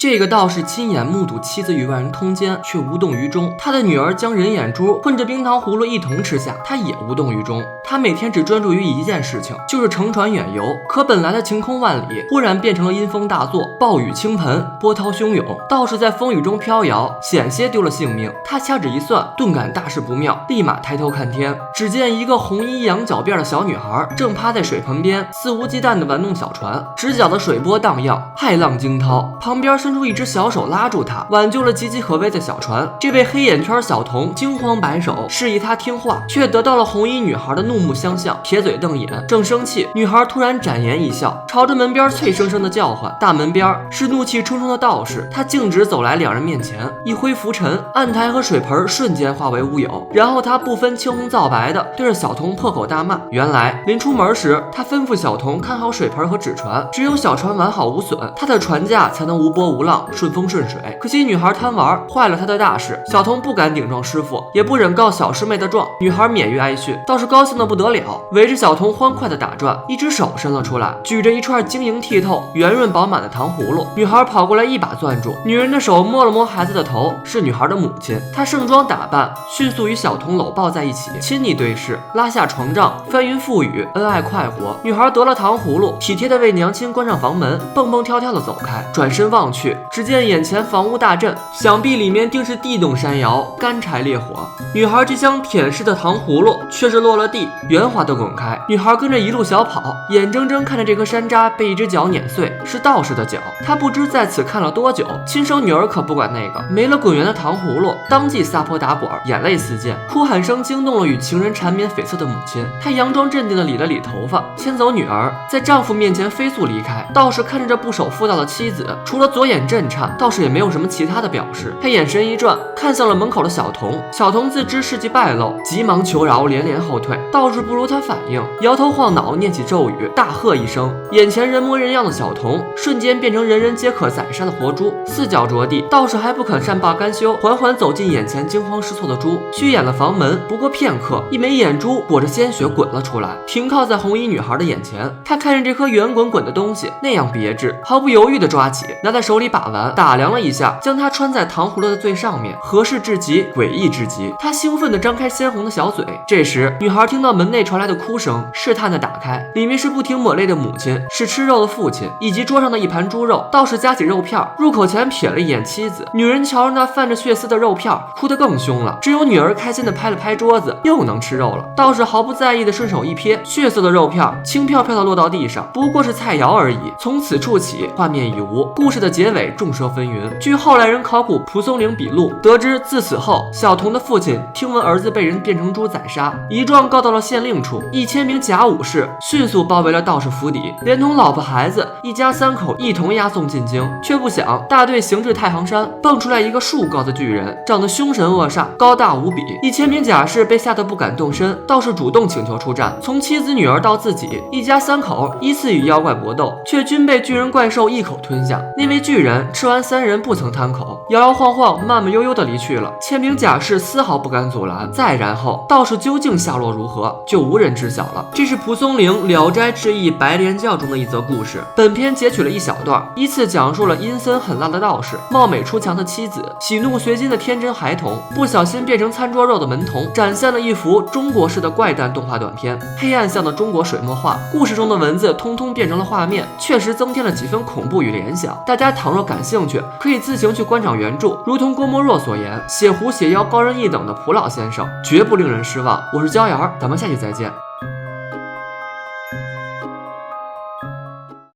这个道士亲眼目睹妻子与外人通奸，却无动于衷。他的女儿将人眼珠混着冰糖葫芦一同吃下，他也无动于衷。他每天只专注于一件事情，就是乘船远游。可本来的晴空万里，忽然变成了阴风大作，暴雨倾盆，波涛汹涌。道士在风雨中飘摇，险些丢了性命。他掐指一算，顿感大事不妙，立马抬头看天，只见一个红衣羊角辫的小女孩正趴在水盆边，肆无忌惮地玩弄小船，直角的水波荡漾，骇浪惊涛。旁边伸出一只小手拉住她，挽救了岌岌可危的小船。这位黑眼圈小童惊慌摆手，示意他听话，却得到了红衣女孩的怒目相向，撇嘴瞪眼。正生气，女孩突然展颜一笑，朝着门边脆生生的叫唤。大门边是怒气冲冲的道士，他径直走来两人面前，一挥拂尘，案台和水盆瞬间化为乌有。然后他不分青红皂白的对着小童破口大骂。原来临出门时，他吩咐小童看好水盆和纸船，只有小船完好无损，他的船价才能无波无浪，顺风顺水。可惜女孩贪玩，坏了他的大事。小童不敢顶撞师傅，也不忍告小师妹的状，女孩免于挨训，倒是高兴的不得了，围着小童欢快的打转，一只手伸了出来，举着一串晶莹剔透、圆润饱满的糖葫芦。女孩跑过来一把攥住，女人的手摸了摸孩子的头，是女孩的母亲。她盛装打扮，迅速与小童搂抱在一起，亲昵对视，拉下床帐，翻云覆雨，恩爱快活。女孩得了糖葫芦，体贴的为娘亲关上房门，蹦蹦跳跳的走开。转身望去，只见眼前房屋大震，想必里面定是地动山摇，干柴烈火。女孩这箱舔舐的糖葫芦却是落了地，圆滑的滚开。女孩跟着一路小跑，眼睁睁看着这颗山楂被一只脚碾碎，是道士的脚。她不知在此看了多久，亲生女儿可不管那个，没了滚圆的糖葫芦，当即撒泼打滚，眼泪四溅，哭喊声惊动了与情人缠绵悱恻的母亲。她佯装镇定的理了理头发，牵走女儿，在丈夫面前飞速离开。道士看着这不守妇道的妻子，除了左眼震颤，倒是也没有什么其他的表示。他眼神一转，看向了门口的小童。小童自知事迹败露，急忙求饶，连连后退。道士不如他反应，摇头晃脑，念起咒语，大喝一声，眼前人模人样的小童瞬间变成人人皆可宰杀的活猪，四脚着地。道士还不肯善罢甘休，缓缓走进眼前惊慌失措的猪，虚掩了房门。不过片刻，一枚眼珠裹着鲜血滚了出来，停靠在红衣女孩的眼前。他看着这颗圆滚滚的东西，那样别致，毫不犹豫地抓起，拿在手里把玩，打量了一下，将它穿在糖葫芦的最上面，合适至极，诡异至极。他兴奋地张开鲜红的小嘴。这时女孩听到门内传来的哭声，试探地打开，里面是不停抹泪的母亲，是吃肉的父亲，以及桌上的一盘猪肉。道士夹起肉片，入口前瞥了一眼妻子，女人瞧着那泛着血丝的肉片，哭得更凶了。只有女儿开心地拍了拍桌子，又能吃肉了。道士毫不在意地顺手一瞥，血色的肉片轻飘飘地落到地上，不过是菜肴而已。从此处起，画面已无。故事的结尾众说纷纭。据后来人考古蒲松龄笔录得知，自此后，小童的父亲听闻儿子被人变成猪宰杀，一状告到了县令处，1000名假武士迅速包围了道士府邸，连同老婆孩子一家3口一同押送进京。却不想大队行至太行山，蹦出来一个树高的巨人，长得凶神恶煞，高大无比。1000名甲士被吓得不敢动身，道士主动请求出战，从妻子女儿到自己，一家3口依次与妖怪搏斗，却均被巨人怪兽一口吞下。那位巨人吃完3人不曾贪口，摇摇晃晃慢慢悠悠地离去了。1000名甲士丝毫不敢阻拦。再然后，道士究竟下落如何，就无人知晓了。这是蒲松龄《聊斋志异·白莲教》中的一则故事，本篇截取了一小段，依次讲述了阴森狠辣的道士、貌美出墙的妻子、喜怒随心的天真孩童、不小心变成餐桌肉的门童，展现了一幅中国式的怪诞动画短片，黑暗向的中国水墨画。故事中的文字通通变成了画面，确实增添了几分恐怖与联想。大家倘若感兴趣，可以自行去观赏原著。如同郭沫若所言，写狐写妖高人一等的蒲老先生绝不令人失望。我是焦瑶，咱们下期再见。